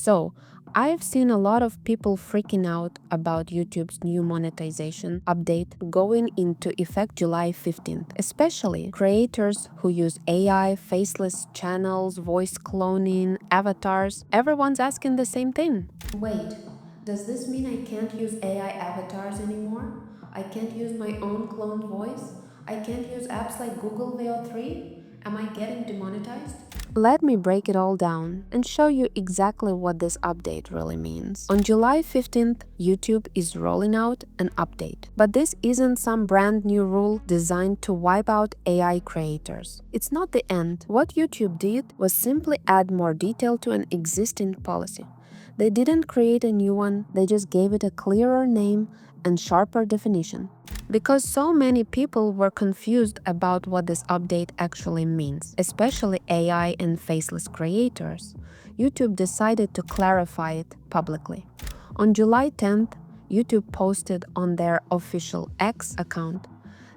So, I've seen a lot of people freaking out about YouTube's new monetization update going into effect July 15th, especially creators who use AI, faceless channels, voice cloning, avatars. Everyone's asking the same thing. Wait, does this mean I can't use AI avatars anymore? I can't use my own cloned voice? I can't use apps like Google VO3? Am I getting demonetized? Let me break it all down and show you exactly what this update really means. On July 15th, YouTube is rolling out an update. But this isn't some brand new rule designed to wipe out AI creators. It's not the end. What YouTube did was simply add more detail to an existing policy. They didn't create a new one, they just gave it a clearer name and sharper definition. Because so many people were confused about what this update actually means, especially AI and faceless creators, YouTube decided to clarify it publicly. On July 10th, YouTube posted on their official X account,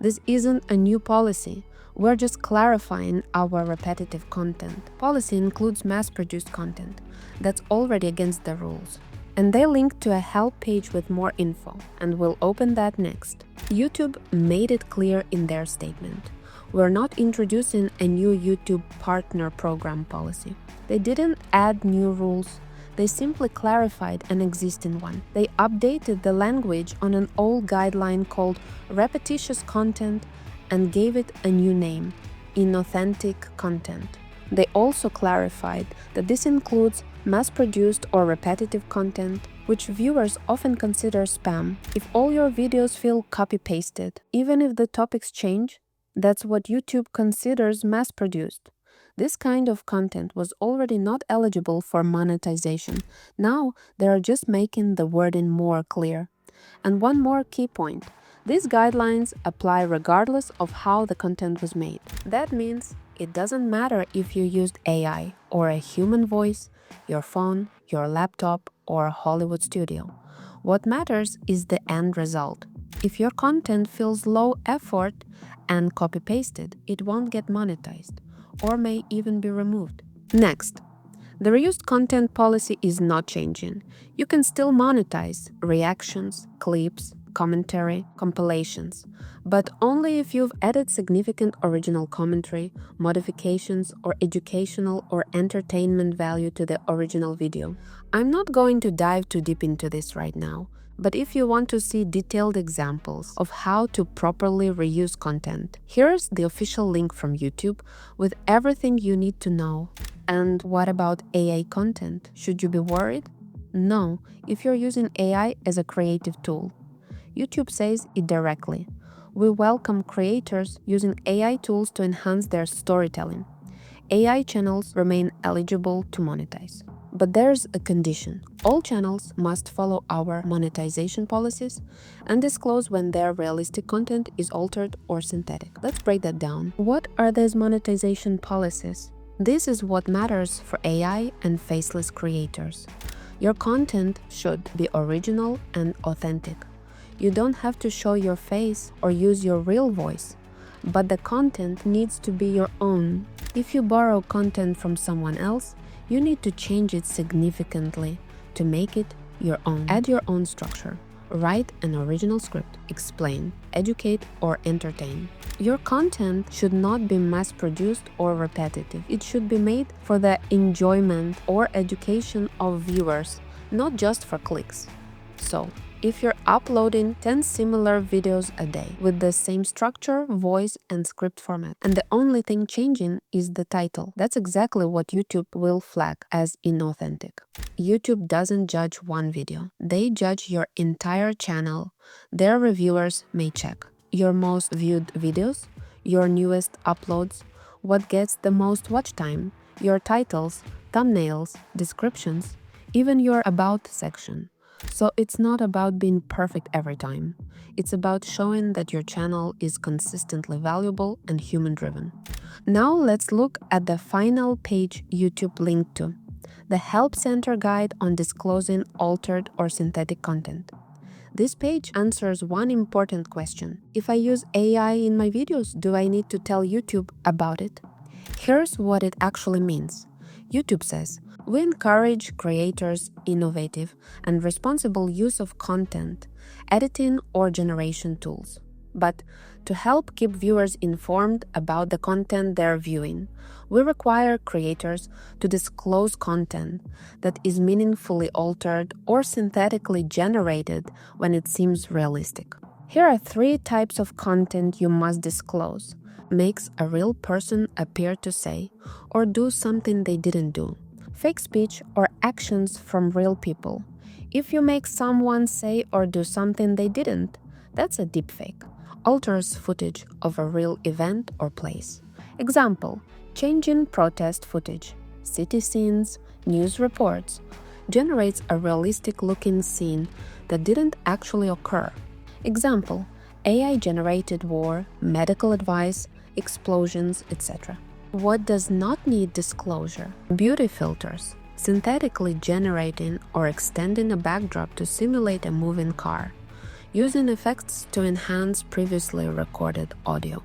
"This isn't a new policy. We're just clarifying our repetitive content. Policy includes mass-produced content that's already against the rules." And they linked to a help page with more info, and we'll open that next. YouTube made it clear in their statement. We're not introducing a new YouTube Partner Program policy. They didn't add new rules. They simply clarified an existing one. They updated the language on an old guideline called repetitious content and gave it a new name, inauthentic content. They also clarified that this includes mass-produced or repetitive content, which viewers often consider spam. If all your videos feel copy-pasted, even if the topics change, that's what YouTube considers mass-produced. This kind of content was already not eligible for monetization. Now they are just making the wording more clear. And one more key point. These guidelines apply regardless of how the content was made. That means it doesn't matter if you used AI or a human voice, your phone, your laptop, or a Hollywood studio. What matters is the end result. If your content feels low effort and copy-pasted, it won't get monetized, or may even be removed. Next, the reused content policy is not changing. You can still monetize reactions, clips, commentary, compilations, but only if you've added significant original commentary, modifications, or educational or entertainment value to the original video. I'm not going to dive too deep into this right now, but if you want to see detailed examples of how to properly reuse content, here's the official link from YouTube with everything you need to know. And what about AI content? Should you be worried? No, if you're using AI as a creative tool. YouTube says it directly. We welcome creators using AI tools to enhance their storytelling. AI channels remain eligible to monetize. But there's a condition. All channels must follow our monetization policies and disclose when their realistic content is altered or synthetic. Let's break that down. What are these monetization policies? This is what matters for AI and faceless creators. Your content should be original and authentic. You don't have to show your face or use your real voice, but the content needs to be your own. If you borrow content from someone else, you need to change it significantly to make it your own. Add your own structure. Write an original script. Explain, educate, or entertain. Your content should not be mass-produced or repetitive. It should be made for the enjoyment or education of viewers, not just for clicks. So, if you're uploading 10 similar videos a day with the same structure, voice, and script format, and the only thing changing is the title, that's exactly what YouTube will flag as inauthentic. YouTube doesn't judge one video. They judge your entire channel. Their reviewers may check your most viewed videos, your newest uploads, what gets the most watch time, your titles, thumbnails, descriptions, even your About section. So it's not about being perfect every time. It's about showing that your channel is consistently valuable and human-driven. Now let's look at the final page YouTube linked to, the Help Center Guide on Disclosing Altered or Synthetic Content. This page answers one important question. If I use AI in my videos, do I need to tell YouTube about it? Here's what it actually means. YouTube says, We encourage creators' innovative and responsible use of content, editing, or generation tools. But to help keep viewers informed about the content they're viewing, we require creators to disclose content that is meaningfully altered or synthetically generated when it seems realistic. Here are 3 types of content you must disclose. Makes a real person appear to say or do something they didn't do. Fake speech or actions from real people. If you make someone say or do something they didn't, that's a deepfake. Alters footage of a real event or place. Example, changing protest footage, city scenes, news reports. Generates a realistic-looking scene that didn't actually occur. Example, AI-generated war, medical advice, explosions, etc. What does not need disclosure? Beauty filters, synthetically generating or extending a backdrop to simulate a moving car. Using effects to enhance previously recorded audio.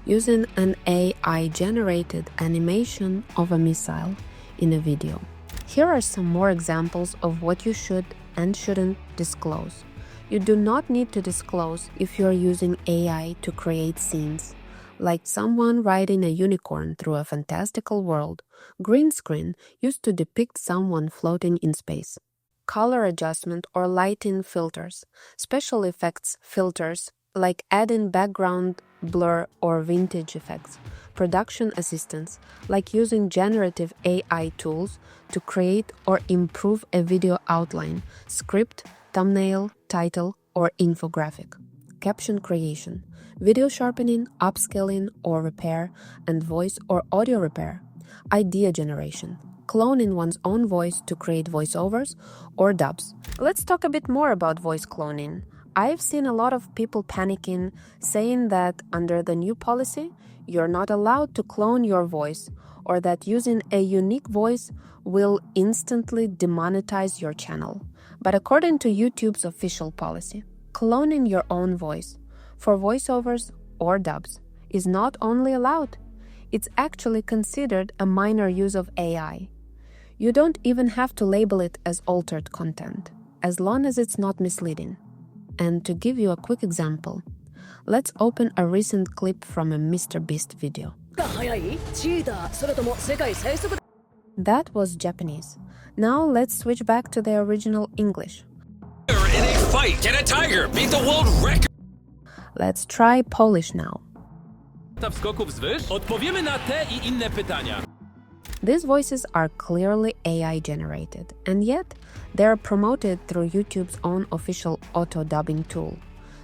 Using an AI-generated animation of a missile in a video. Here are some more examples of what you should and shouldn't disclose. You do not need to disclose if you are using AI to create scenes, like someone riding a unicorn through a fantastical world, green screen used to depict someone floating in space. Color adjustment or lighting filters, special effects filters, like adding background blur or vintage effects, production assistance, like using generative AI tools to create or improve a video outline, script, thumbnail, title, or infographic. Caption creation, video sharpening, upscaling or repair, and voice or audio repair. Idea generation, cloning one's own voice to create voiceovers or dubs. Let's talk a bit more about voice cloning. I've seen a lot of people panicking, saying that under the new policy, you're not allowed to clone your voice, or that using a unique voice will instantly demonetize your channel. But according to YouTube's official policy, cloning your own voice for voiceovers or dubs is not only allowed, it's actually considered a minor use of AI. You don't even have to label it as altered content, as long as it's not misleading. And to give you a quick example, let's open a recent clip from a MrBeast video. That was Japanese. Now let's switch back to the original English. In a fight, can a tiger beat the world record? Let's try Polish now. Skoków zwyż? Odpowiemy na te I inne pytania. These voices are clearly AI generated, and yet they are promoted through YouTube's own official auto-dubbing tool.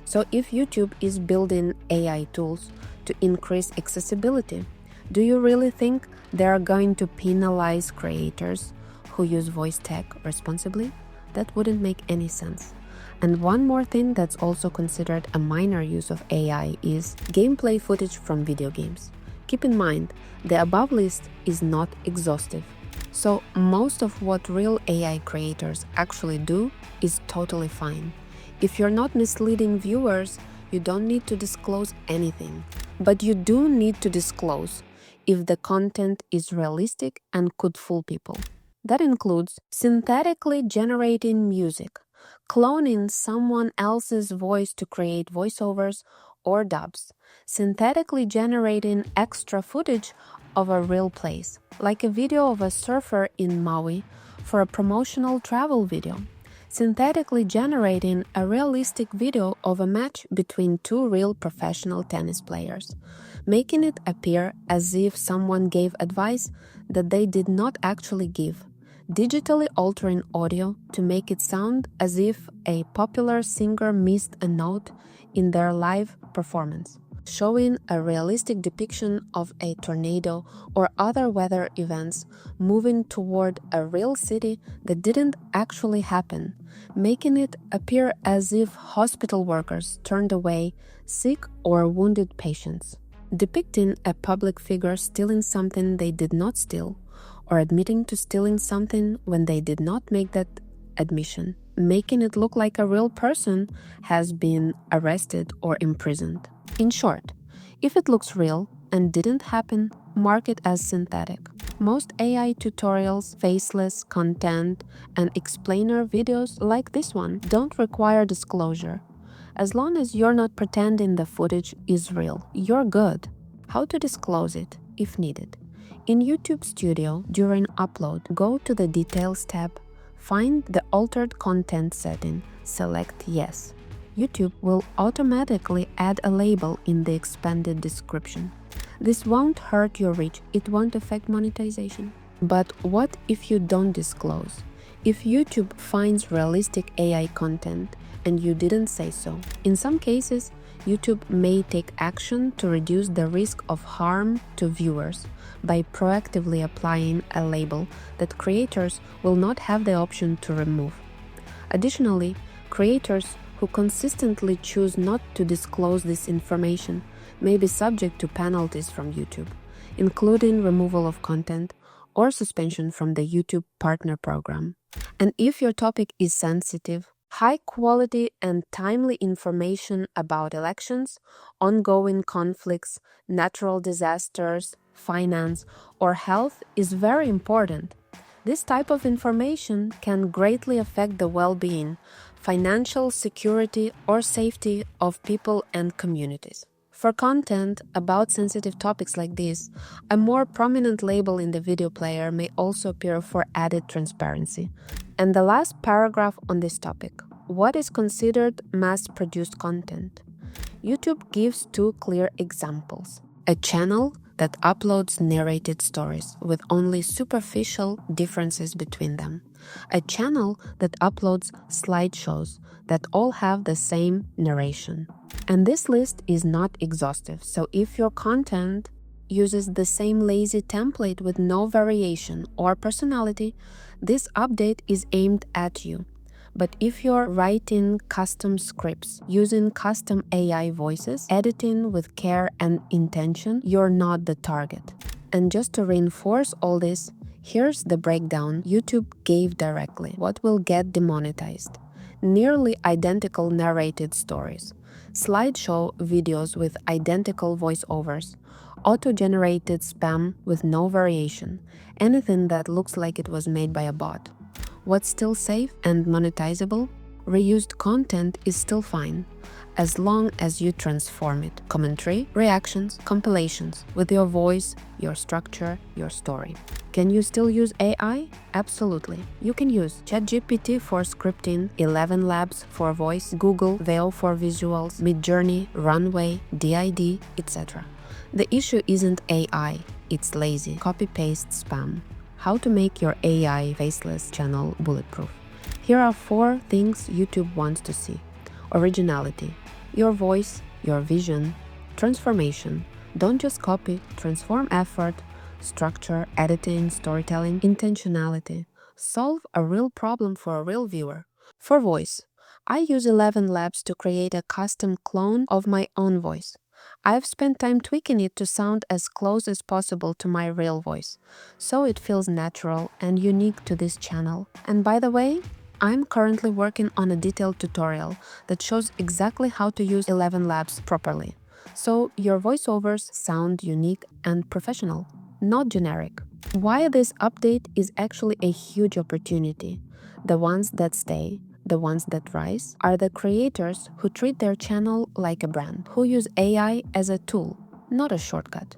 So if YouTube is building AI tools to increase accessibility, do you really think they are going to penalize creators who use voice tech responsibly? That wouldn't make any sense. And one more thing that's also considered a minor use of AI is gameplay footage from video games. Keep in mind, the above list is not exhaustive. So most of what real AI creators actually do is totally fine. If you're not misleading viewers, you don't need to disclose anything. But you do need to disclose if the content is realistic and could fool people. That includes synthetically generating music, cloning someone else's voice to create voiceovers or dubs, synthetically generating extra footage of a real place, like a video of a surfer in Maui for a promotional travel video, synthetically generating a realistic video of a match between 2 real professional tennis players, making it appear as if someone gave advice that they did not actually give, digitally altering audio to make it sound as if a popular singer missed a note in their live performance, showing a realistic depiction of a tornado or other weather events moving toward a real city that didn't actually happen, making it appear as if hospital workers turned away sick or wounded patients, depicting a public figure stealing something they did not steal, or admitting to stealing something when they did not make that admission, making it look like a real person has been arrested or imprisoned. In short, if it looks real and didn't happen, mark it as synthetic. Most AI tutorials, faceless content, and explainer videos like this one don't require disclosure. As long as you're not pretending the footage is real, you're good. How to disclose it, if needed. In YouTube Studio, during upload, go to the Details tab, find the Altered Content setting, select Yes. YouTube will automatically add a label in the expanded description. This won't hurt your reach, it won't affect monetization. But what if you don't disclose? If YouTube finds realistic AI content and you didn't say so? In some cases, YouTube may take action to reduce the risk of harm to viewers by proactively applying a label that creators will not have the option to remove. Additionally, creators who consistently choose not to disclose this information may be subject to penalties from YouTube, including removal of content or suspension from the YouTube Partner Program. And if your topic is sensitive, high quality and timely information about elections, ongoing conflicts, natural disasters, finance, or health is very important. This type of information can greatly affect the well-being, financial security, or safety of people and communities. For content about sensitive topics like this, a more prominent label in the video player may also appear for added transparency. And the last paragraph on this topic: what is considered mass-produced content? YouTube gives two clear examples. A channel that uploads narrated stories with only superficial differences between them. A channel that uploads slideshows that all have the same narration. And this list is not exhaustive, so if your content uses the same lazy template with no variation or personality, this update is aimed at you. But if you're writing custom scripts, using custom AI voices, editing with care and intention, you're not the target. And just to reinforce all this, here's the breakdown YouTube gave directly. What will get demonetized? Nearly identical narrated stories, slideshow videos with identical voiceovers, auto-generated spam with no variation, anything that looks like it was made by a bot. What's still safe and monetizable? Reused content is still fine, as long as you transform it. Commentary, reactions, compilations, with your voice, your structure, your story. Can you still use AI? Absolutely. You can use ChatGPT for scripting, ElevenLabs for voice, Google Veo for visuals, Midjourney, Runway, DID, etc. The issue isn't AI, it's lazy, copy-paste spam. How to make your AI faceless channel bulletproof. Here are 4 things YouTube wants to see. Originality, your voice, your vision, transformation. Don't just copy, transform effort, structure, editing, storytelling, intentionality. Solve a real problem for a real viewer. For voice, I use ElevenLabs to create a custom clone of my own voice. I've spent time tweaking it to sound as close as possible to my real voice, so it feels natural and unique to this channel. And by the way, I'm currently working on a detailed tutorial that shows exactly how to use ElevenLabs properly, so your voiceovers sound unique and professional, not generic. Why this update is actually a huge opportunity. The ones that stay, the ones that rise, are the creators who treat their channel like a brand, who use AI as a tool, not a shortcut.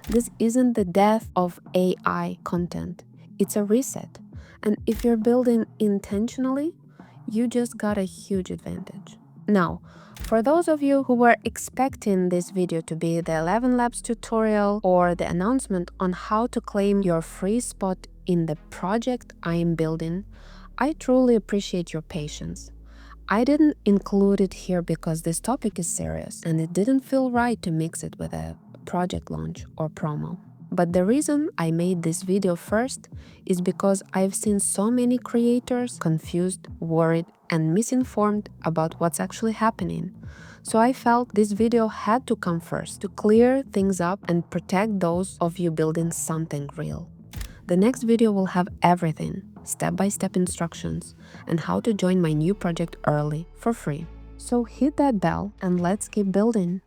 This isn't the death of AI content, it's a reset. And if you're building intentionally, you just got a huge advantage. Now, for those of you who were expecting this video to be the ElevenLabs tutorial or the announcement on how to claim your free spot in the project I am building, I truly appreciate your patience. I didn't include it here because this topic is serious and it didn't feel right to mix it with a project launch or promo. But the reason I made this video first is because I've seen so many creators confused, worried, and misinformed about what's actually happening. So I felt this video had to come first to clear things up and protect those of you building something real. The next video will have everything, step-by-step instructions, and how to join my new project early for free. So hit that bell and let's keep building.